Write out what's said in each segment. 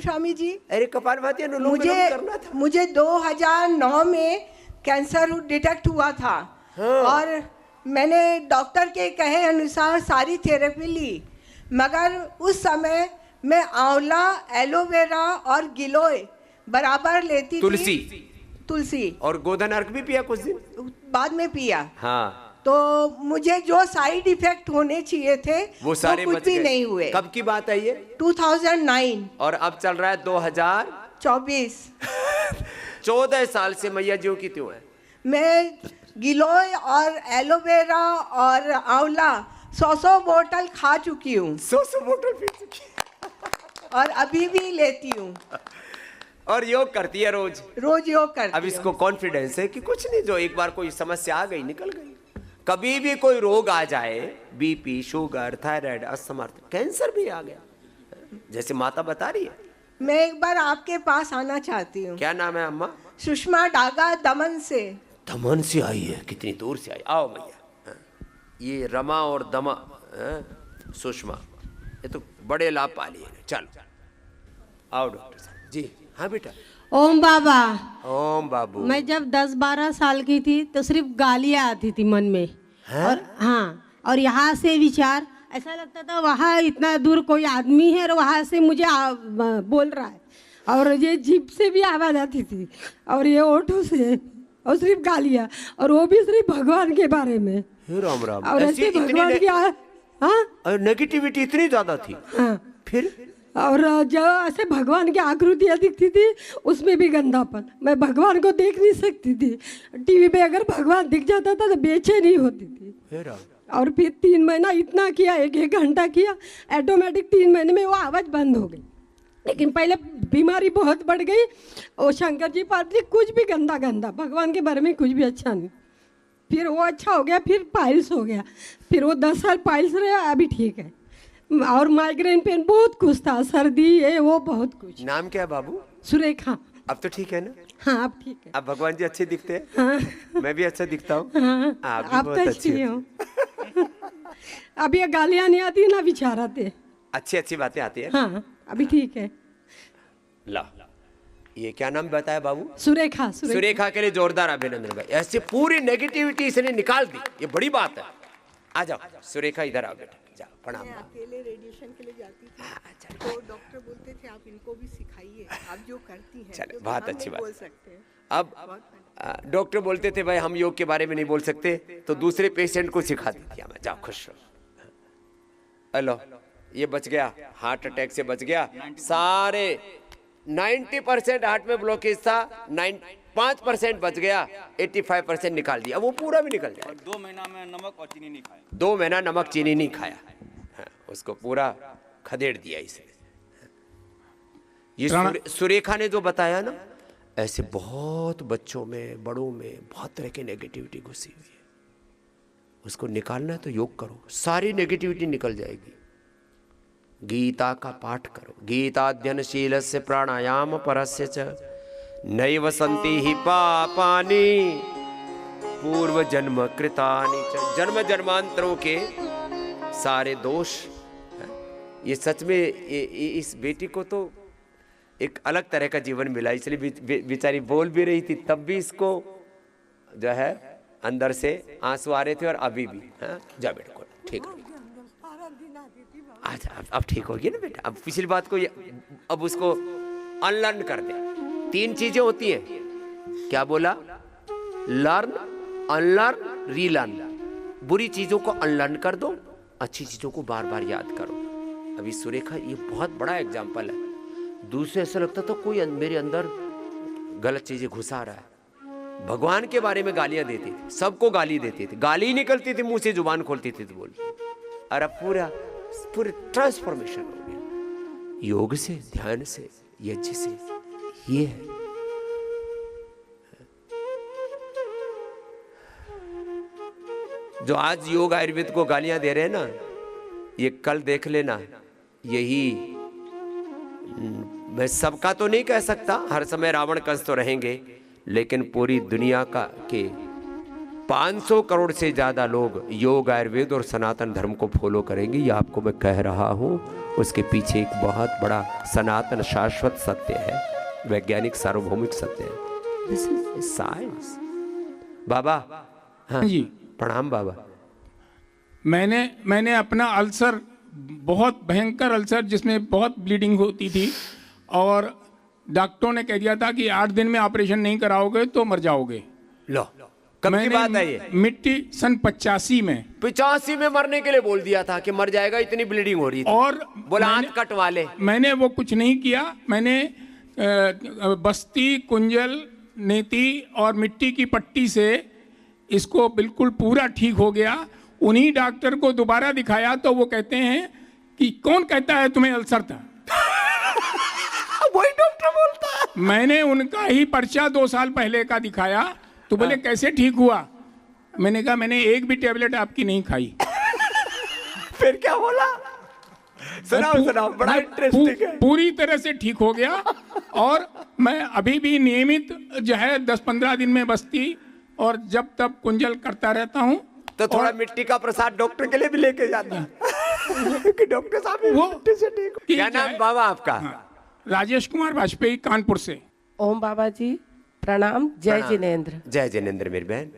स्वामी जी। अरे कपालभाति अनुलोम विलोम करना था। मुझे 2009 में कैंसर डिटेक्ट हुआ था। हाँ। और मैंने डॉक्टर के कहे अनुसार सारी थेरेपी ली, मगर उस समय मैं आंवला, एलोवेरा और गिलोय बराबर लेती तुलसी तुलसी और गोधन अर्क भी पिया कुछ दिन बाद में पिया। हाँ, तो मुझे जो साइड इफेक्ट होने चाहिए थे वो सारे कुछ बच भी गए। नहीं हुए। कब की बात है ये? 2009। और अब चल रहा है 2024। 14 साल से मैया जो की त्यों है। मैं गिलोय और एलोवेरा और आंवला 100 बोतल खा चुकी हूँ 100 बोतल पी चुकी और अभी भी लेती हूँ और योग करती है रोज योग करती अब इसको कॉन्फिडेंस है कि कुछ नहीं, जो एक बार कोई समस्या आ गई निकल गई। कभी भी कोई रोग आ जाए, बीपी, शुगर, थायराइड, असमर्थ, कैंसर भी आ गया, जैसे माता बता रही है। मैं एक बार आपके पास आना चाहती हूँ। क्या नाम है अम्मा? सुषमा डागा, दमन से। दमन से आई है? कितनी दूर से आई। आओ भैया। ये रमा और दमा, सुषमा, ये तो बड़े लाभ पाली है। चलो आओ डॉक्टर साहब जी। हाँ बेटा। ओम बाबा। ओम बाबू। मैं जब 10-12 साल की थी तो सिर्फ गालियाँ आती थी मन में है? और हाँ, और यहाँ से विचार ऐसा लगता था वहाँ इतना दूर कोई आदमी है और वहाँ से मुझे बोल रहा है, और ये जीप से भी आवाज़ आती थी और ये ऑटो से, और सिर्फ गालियाँ, और वो भी सिर्फ भगवान के बारे में। राम राम। और ऐसे भगवान की हाँ, नेगेटिविटी इतनी ज्यादा थी। हाँ। फिर और जब ऐसे भगवान की आकृतियाँ दिखती थी उसमें भी गंदापन, मैं भगवान को देख नहीं सकती थी। टीवी पे अगर भगवान दिख जाता था तो बेचैनी होती थी। और फिर 3 महीना इतना किया, 1-1 घंटा किया, ऑटोमेटिक 3 महीने में वो आवाज़ बंद हो गई। लेकिन पहले बीमारी बहुत बढ़ गई, और शंकर जी पार्वती कुछ भी गंदा गंदा, भगवान के बारे में कुछ भी अच्छा नहीं। फिर वो अच्छा हो गया, फिर पाइल्स हो गया, फिर वो 10 साल पाइल्स रहे, अभी ठीक है। और माइग्रेन पेन बहुत कुछ था, सर्दी ये वो बहुत कुछ। नाम क्या है बाबू? सुरेखा। अब तो ठीक है ना? हाँ अब ठीक है। अब भगवान जी अच्छे दिखते हैं। हाँ। मैं भी अच्छा दिखता हूँ। हाँ, आप तो अच्छी हो। अब ये गालियाँ नहीं आती ना, विचार आते, अच्छी अच्छी बातें आती है। हाँ अभी ठीक है। ला, ये क्या नाम बताया बाबू? सुरेखा। सुरेखा के लिए जोरदार अभिनंदन भाई। ऐसे पूरी नेगेटिविटी इसने निकाल दी, ये बड़ी बात है। आ जाओ सुरेखा, इधर आओ बेटा, जाओ प्रणाम। मैं अकेले रेडिएशन के लिए जाती थी, तो डॉक्टर बोलते थे आप इनको भी सिखाइए, आप जो करती हैं। चलो बहुत अच्छी बात। बोल सकते हैं। अब डॉक्टर बोलते थे भाई हम योग के बारे में नहीं बोल सकते, तो दूसरे पेशेंट को सिखा देती हमें। जाओ खुश रहो। हेलो, ये बच गया, हार्ट अटैक से बच गया। सारे 90% हार्ट में ब्लॉकेज था, 5% बच गया, 85% निकाल दिया। वो पूरा भी निकल जाए। 2 महीना में नमक और चीनी नहीं खाया। 2 महीना नमक चीनी नहीं खाया। हाँ, उसको पूरा खदेड़ दिया इसने। ये सुरेखा ने जो बताया ना, ऐसे बहुत बच्चों में, बड़ों में बहुत तरह की नेगेटिविटी घुसी हुई है। उसको निकालना है तो योग करो, सारी नेगेटिविटी निकल जाएगी। गीता का पाठ करो। गीताध्ययनशीलस्य प्राणायाम परस्य च नैव सन्ति हि पापानि पूर्व जन्म कृतानि च। जन्म जन्मांतरों के सारे दोष। ये सच में इस बेटी को तो एक अलग तरह का जीवन मिला, इसलिए बेचारी बोल भी रही थी, तब भी इसको जो है अंदर से आंसू आ रहे थे, और अभी भी। हाँ जा बेटा, को ठीक है। अच्छा अब ठीक हो गया ना बेटा। अब पिछली बात को अब उसको अनलर्न कर दे। 3 चीजें होती हैं। क्या बोला? Learn, unlearn, relearn. बुरी चीजों को अनलर्न कर दो, अच्छी चीजों को बार बार याद करो। अभी सुरेखा ये बहुत बड़ा एग्जाम्पल है। दूसरे ऐसा लगता था कोई मेरे अंदर गलत चीजें घुसा रहा है। भगवान के बारे में गालियां देती थी, सबको गाली देती थी, गाली निकलती थी मुंह से, जुबान खोलती थी तो बोल। और अब पूरे ट्रांसफॉर्मेशन हो गया योग से, ध्यान से, यज्ञ से। ये है जो आज योग आयुर्वेद को गालियां दे रहे हैं ना, ये कल देख लेना। यही मैं सबका तो नहीं कह सकता, हर समय रावण कंस तो रहेंगे, लेकिन पूरी दुनिया का के 500 करोड़ से ज़्यादा लोग योग, आयुर्वेद और सनातन धर्म को फॉलो करेंगे, ये आपको मैं कह रहा हूँ। उसके पीछे एक बहुत बड़ा सनातन शाश्वत सत्य है, वैज्ञानिक सार्वभौमिक सत्य है। This is science. बाबा, हाँ जी, प्रणाम बाबा। मैंने अपना अल्सर, बहुत भयंकर अल्सर जिसमें बहुत ब्लीडिंग होती थी, और डॉक्टरों ने कह दिया था कि 8 दिन में ऑपरेशन नहीं कराओगे तो मर जाओगे। लो, कब की बात है ये? मिट्टी सन 85 में। 85 में मरने के लिए बोल दिया था कि मर जाएगा, इतनी ब्लीडिंग हो रही थी, और बोला हाथ कटवा ले। मैंने वो कुछ नहीं किया। मैंने बस्ती, कुंजल, नीति और मिट्टी की पट्टी से इसको बिल्कुल पूरा ठीक हो गया। उन्हीं डॉक्टर को दोबारा दिखाया तो वो कहते हैं कि कौन कहता है तुम्हें अल्सर था? वही डॉक्टर बोलता है। मैंने उनका ही पर्चा 2 साल पहले का दिखाया तो बोले कैसे ठीक हुआ? मैंने कहा मैंने एक भी टेबलेट आपकी नहीं खाई। फिर क्या बोला? सुनाओ, बड़ा इंटरेस्टिंग है। पूरी तरह से ठीक हो गया, और मैं अभी भी नियमित जो है 10-15 दिन में बस्ती और जब तब कुंजल करता रहता हूँ। तो थोड़ा मिट्टी का प्रसाद डॉक्टर के लिए भी लेके जाता कि डॉक्टर साहब वो मिट्टी से ठीक हो। क्या नाम बाबा आपका? राजेश कुमार वाजपेयी, कानपुर से। ओम बाबा जी प्रणाम। जय जिनेंद्र। जय जिनेंद्र मेरी बहन।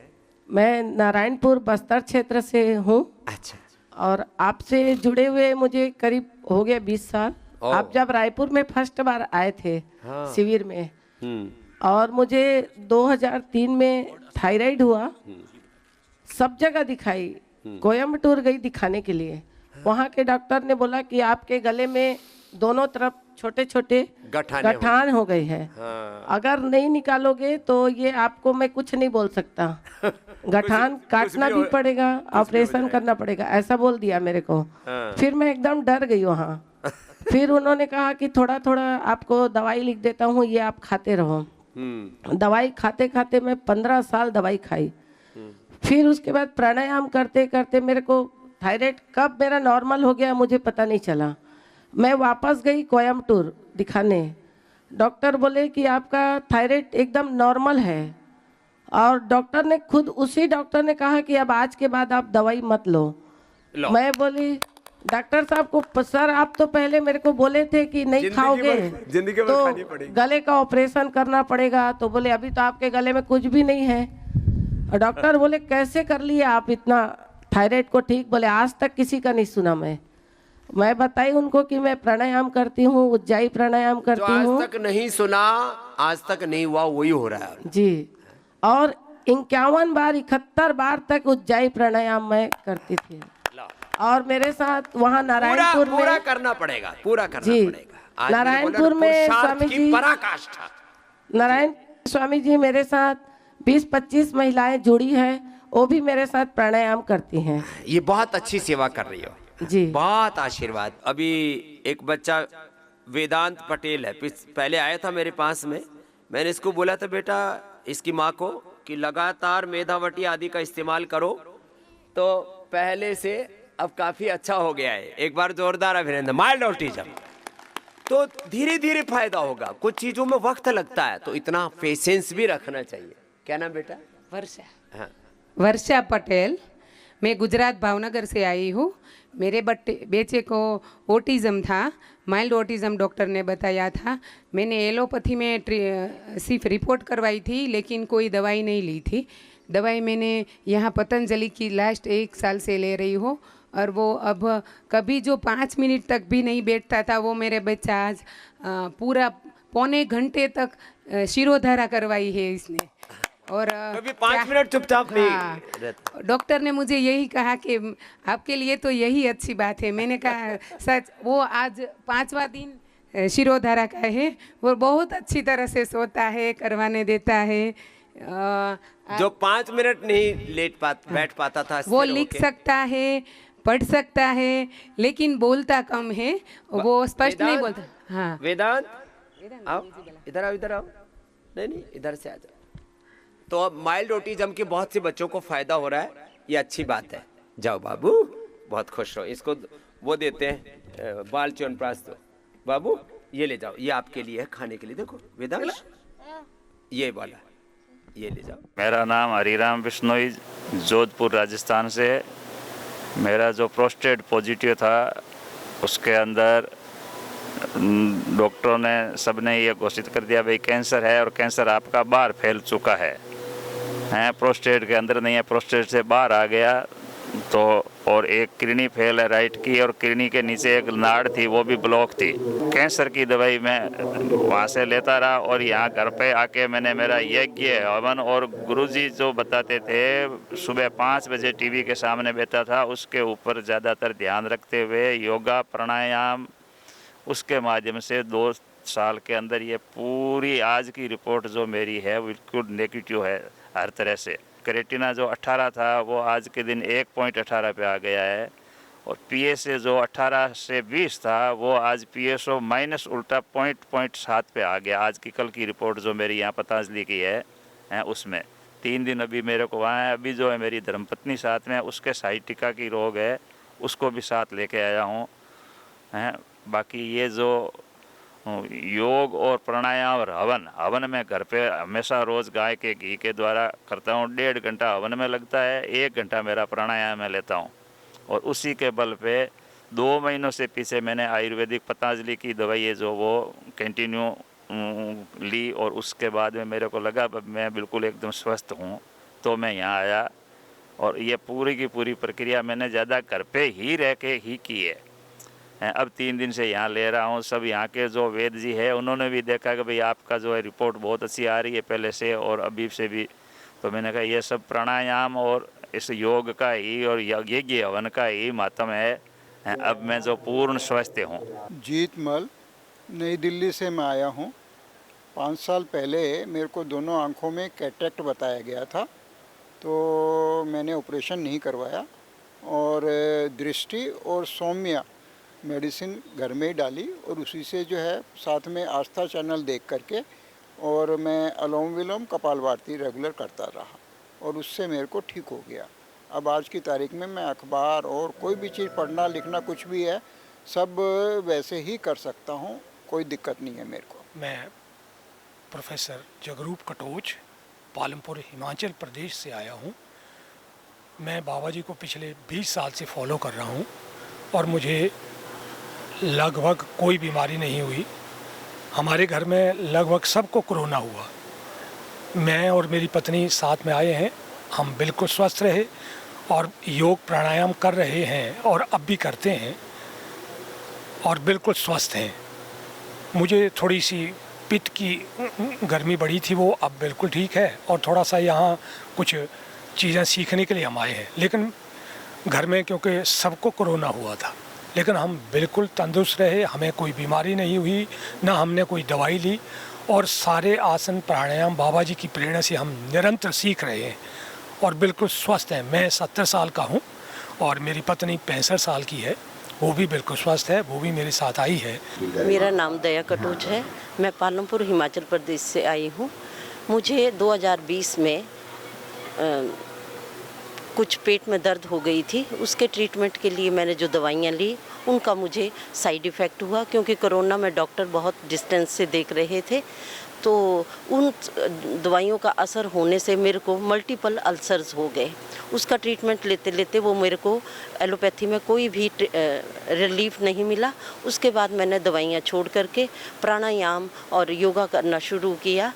मैं नारायणपुर बस्तर क्षेत्र से हूँ। अच्छा। और आपसे जुड़े हुए मुझे करीब हो गया 20 साल। आप जब रायपुर में फर्स्ट बार आए थे, हाँ, शिविर में, और मुझे 2003 में थायराइड हुआ। सब जगह दिखाई, कोयम्बटूर गई दिखाने के लिए। वहाँ के डॉक्टर ने बोला कि आपके गले में दोनों तरफ छोटे छोटे गठान हो गई है, हाँ। अगर नहीं निकालोगे तो ये आपको मैं कुछ नहीं बोल सकता। गठान काटना भी पड़ेगा, ऑपरेशन करना पड़ेगा, ऐसा बोल दिया मेरे को। हाँ। फिर मैं एकदम डर गई वहाँ। फिर उन्होंने कहा कि थोड़ा थोड़ा आपको दवाई लिख देता हूँ, ये आप खाते रहो। दवाई खाते खाते मैं 15 साल दवाई खाई। फिर उसके बाद प्राणायाम करते करते मेरे को थायराइड कब मेरा नॉर्मल हो गया मुझे पता नहीं चला। मैं वापस गई कोयम्बटूर दिखाने। डॉक्टर बोले कि आपका थायराइड एकदम नॉर्मल है, और डॉक्टर ने खुद, उसी डॉक्टर ने कहा कि अब आज के बाद आप दवाई मत लो। मैं बोली डॉक्टर साहब को, सर आप तो पहले मेरे को बोले थे कि नहीं खाओगे तो गले का ऑपरेशन करना पड़ेगा। तो बोले अभी तो आपके गले में कुछ भी नहीं है। डॉक्टर बोले कैसे कर लिए आप इतना थायराइड को ठीक? बोले आज तक किसी का नहीं सुना। मैं बताई उनको कि मैं प्राणायाम करती हूँ, उज्जाई प्राणायाम करती हूँ। आज तक नहीं सुना, आज तक नहीं हुआ, वही हो रहा है जी। और 51 बार 71 बार तक उज्जाई प्राणायाम मैं करती थी। और मेरे साथ वहाँ नारायणपुर में पूरा करना पड़ेगा, पूरा करना पड़ेगा। नारायणपुर में स्वामी जी, पराकाष्ठा, नारायण स्वामी जी मेरे साथ 20-25 महिलाएं जुड़ी हैं, वो भी मेरे साथ प्राणायाम करती हैं। ये बहुत अच्छी सेवा कर रही हो जी, बहुत आशीर्वाद। अभी एक बच्चा वेदांत पटेल है, पहले आया था मेरे पास में। मैंने इसको बोला था बेटा, इसकी माँ को, कि लगातार मेधावटी आदि का इस्तेमाल करो, तो पहले से अब काफी अच्छा हो गया है। एक बार जोरदार अभिनंदन। माइल्ड ऑटिज्म, तो धीरे धीरे फायदा होगा। कुछ चीजों में वक्त लगता है, तो इतना पेशेंस भी रखना चाहिए। क्या नाम बेटा? वर्षा। हाँ। वर्षा पटेल। मैं गुजरात भावनगर से आई हूँ। मेरे बेटे को ऑटिज़म था, माइल्ड ऑटिज़म डॉक्टर ने बताया था। मैंने एलोपैथी में सिर्फ रिपोर्ट करवाई थी, लेकिन कोई दवाई नहीं ली थी। दवाई मैंने यहाँ पतंजलि की लास्ट 1 साल से ले रही हूँ, और वो अब कभी जो 5 मिनट तक भी नहीं बैठता था, वो मेरे बच्चा आज पूरा पौने घंटे तक शिरोधारा करवाई है इसने। और कभी 5 मिनट चुपचाप नहीं। हाँ, डॉक्टर ने मुझे यही कहा कि आपके लिए तो यही अच्छी बात है। मैंने कहा सच। वो आज 5वां दिन शिरोधारा का है। वो बहुत अच्छी तरह से सोता है, करवाने देता है। जो 5 मिनट नहीं बैठ पाता था, वो लिख सकता है, पढ़ सकता है, लेकिन बोलता कम है। वो स्पष्ट नहीं बोलता। हाँ वेदांत, आओ इधर आओ, इधर आओ। नहीं, इधर से आ जाओ। तो अब माइल्ड ऑटिज्म के बहुत से बच्चों को फायदा हो रहा है, ये अच्छी बात है। जाओ बाबू, बहुत खुश रहो। इसको वो देते हैं बाल च्यवनप्राश। दो बाबू, ये ले जाओ, ये आपके लिए है खाने के लिए। देखो वेदांश, ये वाला ये ले जाओ। मेरा नाम हरिराम बिश्नोई जोधपुर राजस्थान से। मेरा जो प्रोस्टेट पॉजिटिव था उसके अंदर डॉक्टरों ने सबने ये घोषित कर दिया भाई कैंसर है, और कैंसर आपका बाहर फैल चुका है, प्रोस्टेट के अंदर नहीं है, प्रोस्टेट से बाहर आ गया। तो और एक किडनी फेल है राइट की, और किडनी के नीचे एक नाड़ थी वो भी ब्लॉक थी। कैंसर की दवाई मैं वहाँ से लेता रहा, और यहाँ घर पे आके मैंने मेरा यज्ञ हवन, और गुरुजी जो बताते थे सुबह 5 बजे टीवी के सामने बैठा था, उसके ऊपर ज़्यादातर ध्यान रखते हुए योगा प्राणायाम, उसके माध्यम से 2 साल के अंदर ये पूरी आज की रिपोर्ट जो मेरी है बिल्कुल नेगेटिव है हर तरह से। क्रेटिना जो 18 था वो आज के दिन 1.18 पे आ गया है, और पीएसए जो 18 से 20 था वो आज पीएसओ माइनस उल्टा 0.7 पे आ गया। आज की कल की रिपोर्ट जो मेरी यहाँ पतंजलि की है उसमें 3 दिन अभी मेरे को वहाँ है। अभी जो है मेरी धर्मपत्नी साथ में, उसके साइटिका की रोग है, उसको भी साथ लेके आया हूँ। बाकी ये जो योग और प्राणायाम और हवन में घर पे हमेशा रोज़ गाय के घी के द्वारा करता हूँ। 1.5 घंटा हवन में लगता है, 1 घंटा मेरा प्राणायाम में लेता हूँ, और उसी के बल पे 2 महीनों से पीछे मैंने आयुर्वेदिक पतंजलि की दवाई है जो वो कंटिन्यू ली, और उसके बाद में मेरे को लगा अब मैं बिल्कुल एकदम स्वस्थ हूँ, तो मैं यहाँ आया। और ये पूरी की पूरी प्रक्रिया मैंने ज़्यादा घर पे ही रह के ही की है। अब 3 दिन से यहाँ ले रहा हूँ। सब यहाँ के जो वैद्य जी है उन्होंने भी देखा कि भाई आपका जो है रिपोर्ट बहुत अच्छी आ रही है पहले से और अभी से भी, तो मैंने कहा ये सब प्राणायाम और इस योग का ही और यज्ञ हवन का ही माध्यम है। अब मैं जो पूर्ण स्वस्थ हूँ। जीतमल, नई दिल्ली से मैं आया हूँ। 5 साल पहले मेरे को दोनों आँखों में कैटरेक्ट बताया गया था, तो मैंने ऑपरेशन नहीं करवाया, और दृष्टि और सौम्या मेडिसिन घर में ही डाली, और उसी से जो है साथ में आस्था चैनल देख करके, और मैं अनुलोम विलोम कपालभाति रेगुलर करता रहा, और उससे मेरे को ठीक हो गया। अब आज की तारीख में मैं अखबार और कोई भी चीज़ पढ़ना लिखना कुछ भी है सब वैसे ही कर सकता हूँ, कोई दिक्कत नहीं है मेरे को। मैं प्रोफेसर जगरूप कटोच पालमपुर हिमाचल प्रदेश से आया हूँ। मैं बाबा जी को पिछले 20 साल से फॉलो कर रहा हूँ, और मुझे लगभग कोई बीमारी नहीं हुई। हमारे घर में लगभग सबको कोरोना हुआ। मैं और मेरी पत्नी साथ में आए हैं, हम बिल्कुल स्वस्थ रहे और योग प्राणायाम कर रहे हैं और अब भी करते हैं और बिल्कुल स्वस्थ हैं। मुझे थोड़ी सी पित्त की गर्मी बढ़ी थी, वो अब बिल्कुल ठीक है, और थोड़ा सा यहाँ कुछ चीज़ें सीखने के लिए हम आए हैं। लेकिन घर में क्योंकि सबको कोरोना हुआ था, लेकिन हम बिल्कुल तंदुरुस्त रहे, हमें कोई बीमारी नहीं हुई, ना हमने कोई दवाई ली, और सारे आसन प्राणायाम बाबा जी की प्रेरणा से हम निरंतर सीख रहे हैं और बिल्कुल स्वस्थ हैं। मैं 70 साल का हूँ और मेरी पत्नी 65 साल की है, वो भी बिल्कुल स्वस्थ है, वो भी मेरे साथ आई है। मेरा नाम दया कटोच है, मैं पालमपुर हिमाचल प्रदेश से आई हूँ। मुझे 2020 में कुछ पेट में दर्द हो गई थी, उसके ट्रीटमेंट के लिए मैंने जो दवाइयाँ ली उनका मुझे साइड इफ़ेक्ट हुआ, क्योंकि कोरोना में डॉक्टर बहुत डिस्टेंस से देख रहे थे, तो उन दवाइयों का असर होने से मेरे को मल्टीपल अल्सर्स हो गए। उसका ट्रीटमेंट लेते लेते वो मेरे को एलोपैथी में कोई भी रिलीफ नहीं मिला। उसके बाद मैंने दवाइयाँ छोड़ करके प्राणायाम और योगा करना शुरू किया।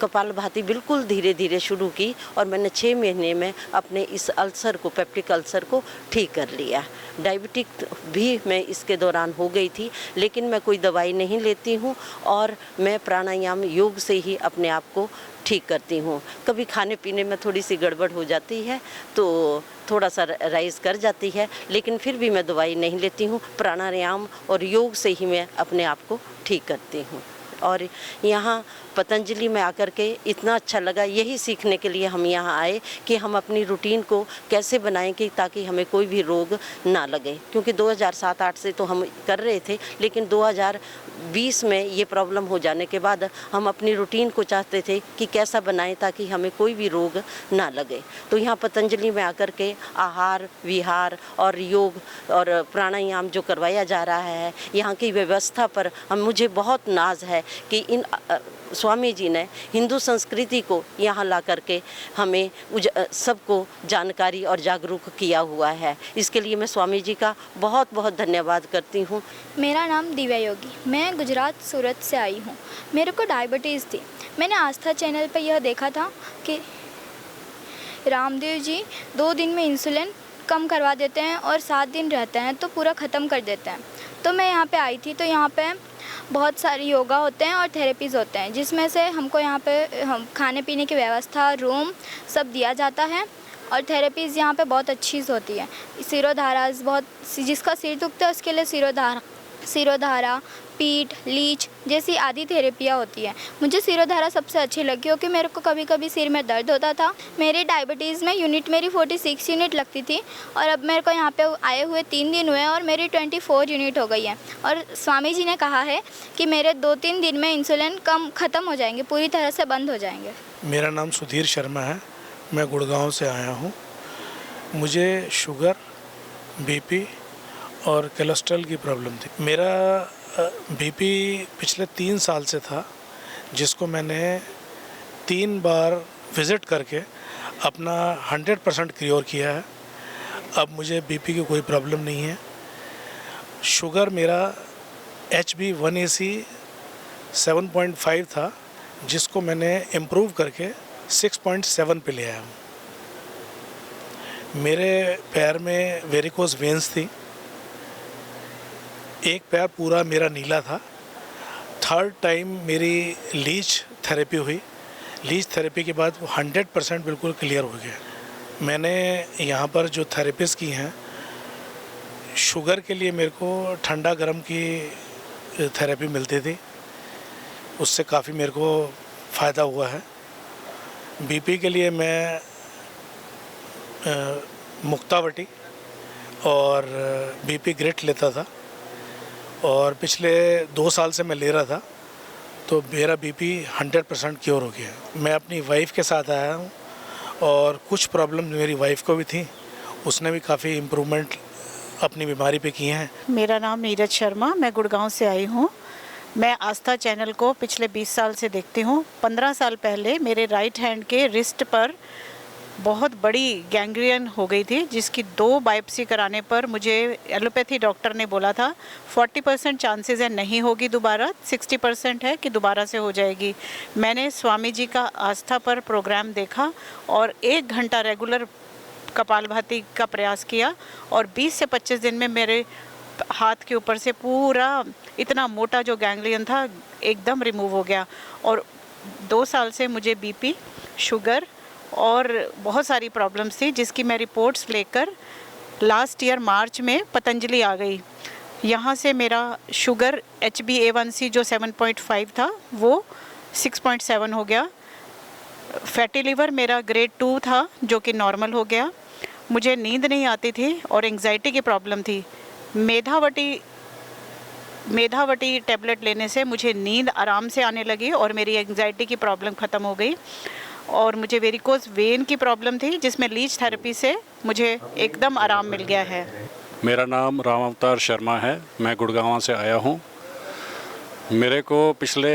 कपालभाति बिल्कुल धीरे धीरे शुरू की, और मैंने 6 महीने में अपने इस अल्सर को, पेप्टिक अल्सर को ठीक कर लिया। डायबिटिक भी मैं इसके दौरान हो गई थी, लेकिन मैं कोई दवाई नहीं लेती हूँ और मैं प्राणायाम योग से ही अपने आप को ठीक करती हूँ। कभी खाने पीने में थोड़ी सी गड़बड़ हो जाती है तो थोड़ा सा राइज कर जाती है, लेकिन फिर भी मैं दवाई नहीं लेती हूँ। प्राणायाम और योग से ही मैं अपने आप को ठीक करती हूँ। और यहाँ पतंजलि में आकर के इतना अच्छा लगा, यही सीखने के लिए हम यहाँ आए कि हम अपनी रूटीन को कैसे बनाएं कि ताकि हमें कोई भी रोग ना लगे, क्योंकि 2007-8 से तो हम कर रहे थे, लेकिन 2020 में ये प्रॉब्लम हो जाने के बाद हम अपनी रूटीन को चाहते थे कि कैसा बनाएं ताकि हमें कोई भी रोग ना लगे। तो यहाँ पतंजलि में आकर के आहार विहार और योग और प्राणायाम जो करवाया जा रहा है, यहाँ की व्यवस्था पर मुझे बहुत नाज है कि इन स्वामी जी ने हिंदू संस्कृति को यहाँ ला करके हमें सबको जानकारी और जागरूक किया हुआ है। इसके लिए मैं स्वामी जी का बहुत बहुत धन्यवाद करती हूँ। मेरा नाम दिव्या योगी, मैं गुजरात सूरत से आई हूँ। मेरे को डायबिटीज़ थी। मैंने आस्था चैनल पर यह देखा था कि रामदेव जी 2 दिन में इंसुलिन कम करवा देते हैं और 7 दिन रहते हैं तो पूरा ख़त्म कर देते हैं। तो मैं यहाँ पे आई थी, तो यहाँ पे बहुत सारी योगा होते हैं और थेरेपीज़ होते हैं, जिसमें से हमको यहाँ पे हम खाने पीने की व्यवस्था, रूम सब दिया जाता है और थेरेपीज़ यहाँ पे बहुत अच्छी होती है। सिरोधारा बहुत, जिसका सिर दुखता है उसके लिए सिरोधारा, पीठ, लीच जैसी आदि थेरेपियाँ होती है। मुझे सिरोधारा सबसे अच्छी लगी क्योंकि मेरे को कभी कभी सिर में दर्द होता था। मेरी डायबिटीज़ में यूनिट मेरी 46 यूनिट लगती थी और अब मेरे को यहाँ पे आए हुए 3 दिन हुए और मेरी 24 यूनिट हो गई है। और स्वामी जी ने कहा है कि मेरे 2-3 दिन में इंसुलिन ख़त्म हो जाएंगे, पूरी तरह से बंद हो जाएंगे। मेरा नाम सुधीर शर्मा है, मैं गुड़गांव से आया हूँ। मुझे शुगर, बीपी और कोलेस्ट्रॉल की प्रॉब्लम थी। मेरा बीपी पिछले 3 साल से था, जिसको मैंने 3 बार विज़िट करके अपना 100% क्योर किया है। अब मुझे बीपी की कोई प्रॉब्लम नहीं है। शुगर मेरा HB1AC 7.5 था, जिसको मैंने इम्प्रूव करके 6.7 पे ले आया हूँ। मेरे पैर में वेरिकोस वेंस थी, एक पैर पूरा मेरा नीला था। 3rd टाइम मेरी लीच थेरेपी हुई। लीच थेरेपी के बाद 100% बिल्कुल क्लियर हो गया। मैंने यहाँ पर जो थेरेपीज़ की हैं, शुगर के लिए मेरे को ठंडा गर्म की थेरेपी मिलती थी, उससे काफ़ी मेरे को फ़ायदा हुआ है। बीपी के लिए मैं मुक्तावटी और बीपी ग्रेट लेता था और पिछले 2 साल से मैं ले रहा था, तो मेरा बीपी 100% क्योर हो गया। मैं अपनी वाइफ के साथ आया हूँ और कुछ प्रॉब्लम मेरी वाइफ को भी थी, उसने भी काफ़ी इम्प्रूवमेंट अपनी बीमारी पे किए हैं। मेरा नाम नीरज शर्मा, मैं गुड़गांव से आई हूँ। मैं आस्था चैनल को पिछले 20 साल से देखती हूँ। 15 साल पहले मेरे राइट हैंड के रिस्ट पर बहुत बड़ी गैंग्रियन हो गई थी, जिसकी 2 बायोप्सी कराने पर मुझे एलोपैथी डॉक्टर ने बोला था 40% चांसेस है नहीं होगी दोबारा, 60% है कि दोबारा से हो जाएगी। मैंने स्वामी जी का आस्था पर प्रोग्राम देखा और 1 घंटा रेगुलर कपालभाति का प्रयास किया और 20 से 25 दिन में मेरे हाथ के ऊपर से पूरा इतना मोटा जो गैंग्लियन था एकदम रिमूव हो गया। और 2 साल से मुझे बीपी, शुगर और बहुत सारी प्रॉब्लम्स थी, जिसकी मैं रिपोर्ट्स लेकर लास्ट ईयर मार्च में पतंजलि आ गई। यहाँ से मेरा शुगर HbA1c जो 7.5 था वो 6.7 हो गया। फैटी लिवर मेरा ग्रेड 2 था जो कि नॉर्मल हो गया। मुझे नींद नहीं आती थी और एंग्जाइटी की प्रॉब्लम थी। मेधावटी टैबलेट लेने से मुझे नींद आराम से आने लगी और मेरी एंग्जाइटी की प्रॉब्लम ख़त्म हो गई। और मुझे वेरिकोस वेन की प्रॉब्लम थी, जिसमें लीच थेरेपी से मुझे एकदम आराम मिल गया है। मेरा नाम राम अवतार शर्मा है, मैं गुड़गांव से आया हूँ। मेरे को पिछले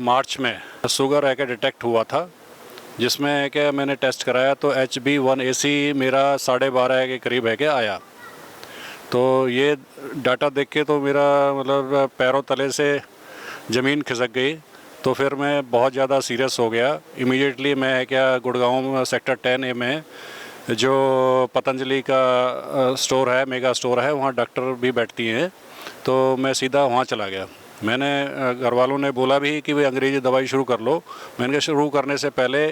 मार्च में शुगर है कि डिटेक्ट हुआ था, जिसमें कि मैंने टेस्ट कराया तो HB1AC मेरा 12.5 के करीब है कि आया। तो ये डाटा देख के तो मेरा मतलब पैरों तले से ज़मीन खिसक गई। तो फिर मैं बहुत ज़्यादा सीरियस हो गया। इमीडिएटली मैं क्या गुड़गांव सेक्टर 10A में जो पतंजलि का स्टोर है, मेगा स्टोर है, वहाँ डॉक्टर भी बैठती हैं, तो मैं सीधा वहाँ चला गया। मैंने घर वालों ने बोला भी कि भाई अंग्रेज़ी दवाई शुरू कर लो। मैंने कहा शुरू करने से पहले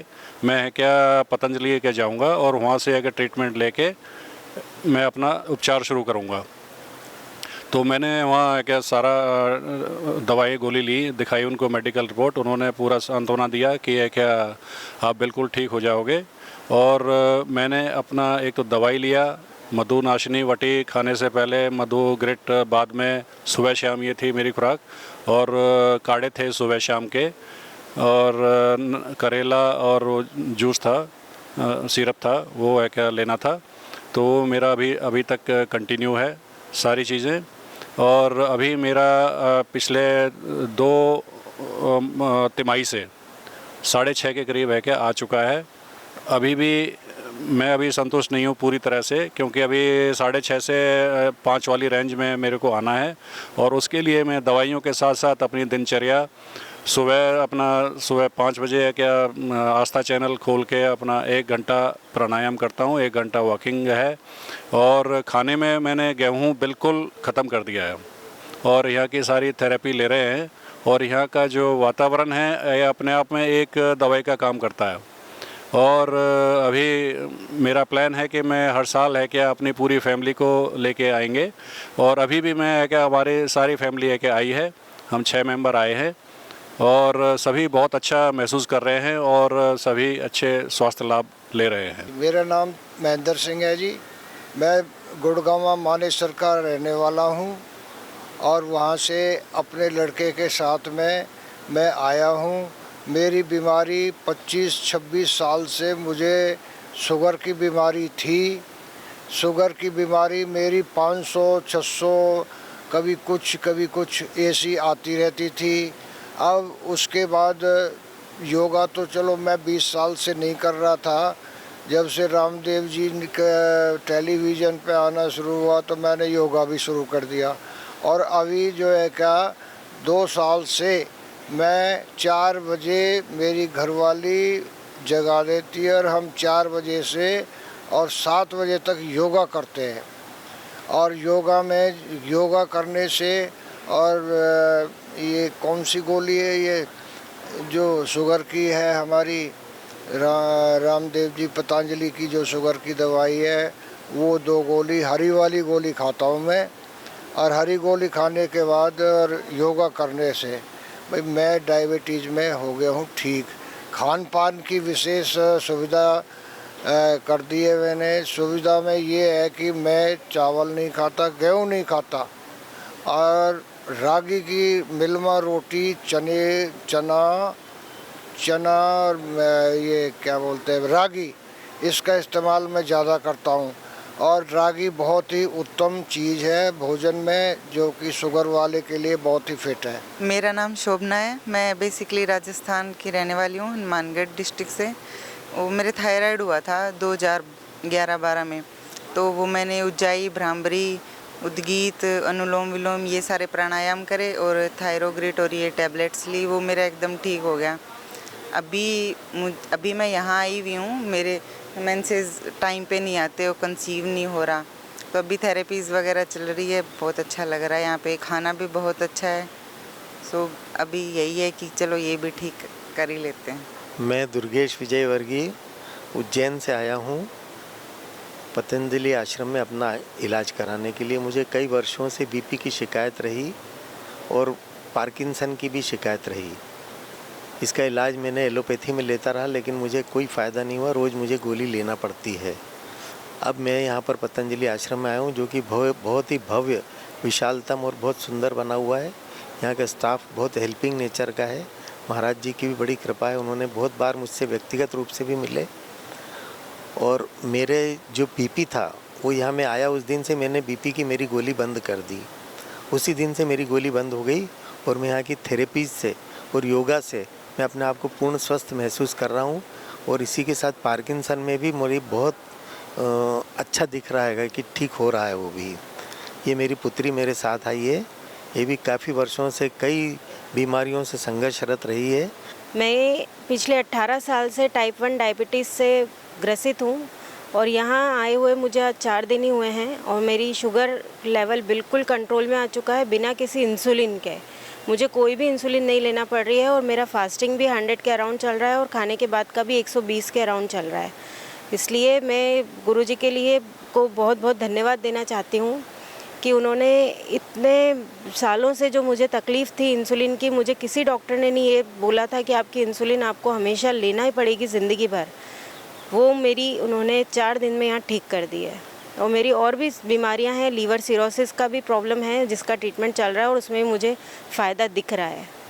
मैं क्या पतंजलि के जाऊँगा और वहाँ से अगर ट्रीटमेंट लेके मैं अपना उपचार शुरू करूँगा। तो मैंने वहाँ क्या सारा दवाई गोली ली, दिखाई उनको मेडिकल रिपोर्ट, उन्होंने पूरा सांत्वना दिया कि ये क्या आप बिल्कुल ठीक हो जाओगे। और मैंने अपना एक तो दवाई लिया, मधु नाशिनी वटी खाने से पहले, मधु ग्रिट बाद में, सुबह शाम ये थी मेरी खुराक। और काढ़े थे सुबह शाम के, और करेला और जूस था, सिरप था, वो है क्या लेना था। तो मेरा अभी तक कंटिन्यू है सारी चीज़ें। और अभी मेरा पिछले 2 तिमाही से 6.5 के करीब है कि आ चुका है। अभी भी मैं अभी संतुष्ट नहीं हूँ पूरी तरह से, क्योंकि अभी 6.5 से 5 वाली रेंज में मेरे को आना है। और उसके लिए मैं दवाइयों के साथ साथ अपनी दिनचर्या सुबह 5 बजे है क्या आस्था चैनल खोल के अपना 1 घंटा प्राणायाम करता हूँ, 1 घंटा वॉकिंग है। और खाने में मैंने गेहूँ बिल्कुल ख़त्म कर दिया है और यहाँ की सारी थेरेपी ले रहे हैं। और यहाँ का जो वातावरण है ये अपने आप में एक दवाई का काम करता है। और अभी मेरा प्लान है कि मैं हर साल है क्या अपनी पूरी फैमिली को लेके आएंगे। और अभी भी मैं है क्या हमारी सारी फैमिली है क्या आई है, हम 6 मेंबर आए हैं और सभी बहुत अच्छा महसूस कर रहे हैं और सभी अच्छे स्वास्थ्य लाभ ले रहे हैं। मेरा नाम महेंद्र सिंह है जी। मैं गुड़गांव मानेसर का रहने वाला हूँ और वहाँ से अपने लड़के के साथ में मैं आया हूँ। मेरी बीमारी 25-26 साल से मुझे शुगर की बीमारी थी। शुगर की बीमारी मेरी 500-600 कभी कुछ ऐसी आती रहती थी। अब उसके बाद योगा तो चलो मैं 20 साल से नहीं कर रहा था। जब से रामदेव जी के टेलीविज़न पे आना शुरू हुआ तो मैंने योगा भी शुरू कर दिया। और अभी जो है क्या 2 साल से मैं 4 बजे मेरी घरवाली जगा देती है और हम 4 बजे से और 7 बजे तक योगा करते हैं। और योगा करने से और ये कौन सी गोली है ये जो शुगर की है हमारी रामदेव जी पतंजलि की जो शुगर की दवाई है वो 2 गोली हरी वाली गोली खाता हूँ मैं। और हरी गोली खाने के बाद और योगा करने से भाई मैं डायबिटीज़ में हो गया हूँ ठीक। खान पान की विशेष सुविधा कर दी है मैंने। सुविधा में ये है कि मैं चावल नहीं खाता, गेहूँ नहीं खाता और रागी की मिलमा रोटी, चना और ये क्या बोलते हैं रागी, इसका इस्तेमाल मैं ज़्यादा करता हूँ। और रागी बहुत ही उत्तम चीज़ है भोजन में जो कि शुगर वाले के लिए बहुत ही फिट है। मेरा नाम शोभना है। मैं बेसिकली राजस्थान की रहने वाली हूँ, हनुमानगढ़ डिस्ट्रिक्ट से। वो मेरे थायराइड हुआ था 2011-12 में, तो वो मैंने उज्जाई, भ्रामरी, उद्गीत, अनुलोम विलोम ये सारे प्राणायाम करे और थायरोग्रिट और ये टैबलेट्स ली, वो मेरा एकदम ठीक हो गया। अभी मैं यहाँ आई हुई हूँ, मेरे मेंसेस टाइम पे नहीं आते और कंसीव नहीं हो रहा, तो अभी थेरेपीज़ वगैरह चल रही है। बहुत अच्छा लग रहा है यहाँ पे, खाना भी बहुत अच्छा है। सो अभी यही है कि चलो ये भी ठीक कर ही लेते हैं। मैं दुर्गेश विजय वर्गीय उज्जैन से आया हूँ पतंजलि आश्रम में अपना इलाज कराने के लिए। मुझे कई वर्षों से बीपी की शिकायत रही और पार्किंसन की भी शिकायत रही। इसका इलाज मैंने एलोपैथी में लेता रहा लेकिन मुझे कोई फ़ायदा नहीं हुआ, रोज़ मुझे गोली लेना पड़ती है। अब मैं यहाँ पर पतंजलि आश्रम में आया हूँ जो कि बहुत ही भव्य, विशालतम और बहुत सुंदर बना हुआ है। यहाँ का स्टाफ बहुत हेल्पिंग नेचर का है। महाराज जी की भी बड़ी कृपा है, उन्होंने बहुत बार मुझसे व्यक्तिगत रूप से भी मिले। और मेरे जो बीपी था वो यहाँ मैं आया उस दिन से मैंने बीपी की मेरी गोली बंद कर दी। उसी दिन से मेरी गोली बंद हो गई और मैं यहाँ की थेरेपीज से और योगा से मैं अपने आप को पूर्ण स्वस्थ महसूस कर रहा हूँ। और इसी के साथ पार्किंसन में भी मेरी बहुत अच्छा दिख रहा है कि ठीक हो रहा है वो भी। ये मेरी पुत्री मेरे साथ आई है, ये भी काफ़ी वर्षों से कई बीमारियों से संघर्षरत रही है। मैं पिछले 18 साल से टाइप 1 डायबिटीज़ से ग्रसित हूँ और यहाँ आए हुए मुझे आज 4 दिन ही हुए हैं और मेरी शुगर लेवल बिल्कुल कंट्रोल में आ चुका है बिना किसी इंसुलिन के। मुझे कोई भी इंसुलिन नहीं लेना पड़ रही है और मेरा फास्टिंग भी 100 के अराउंड चल रहा है और खाने के बाद का भी 120 के अराउंड चल रहा है। इसलिए मैं गुरुजी के लिए को बहुत बहुत धन्यवाद देना चाहती हूँ कि उन्होंने इतने सालों से जो मुझे तकलीफ़ थी इंसुलिन की, मुझे किसी डॉक्टर ने नहीं ये बोला था कि आपकी इंसुलिन आपको हमेशा लेना ही पड़ेगी ज़िंदगी भर। वो मेरी उन्होंने 4 दिन में यहाँ ठीक कर दी है। और मेरी और भी बीमारियाँ हैं, लीवर सिरोसिस का भी प्रॉब्लम है जिसका ट्रीटमेंट चल रहा है और उसमें मुझे फ़ायदा दिख रहा है।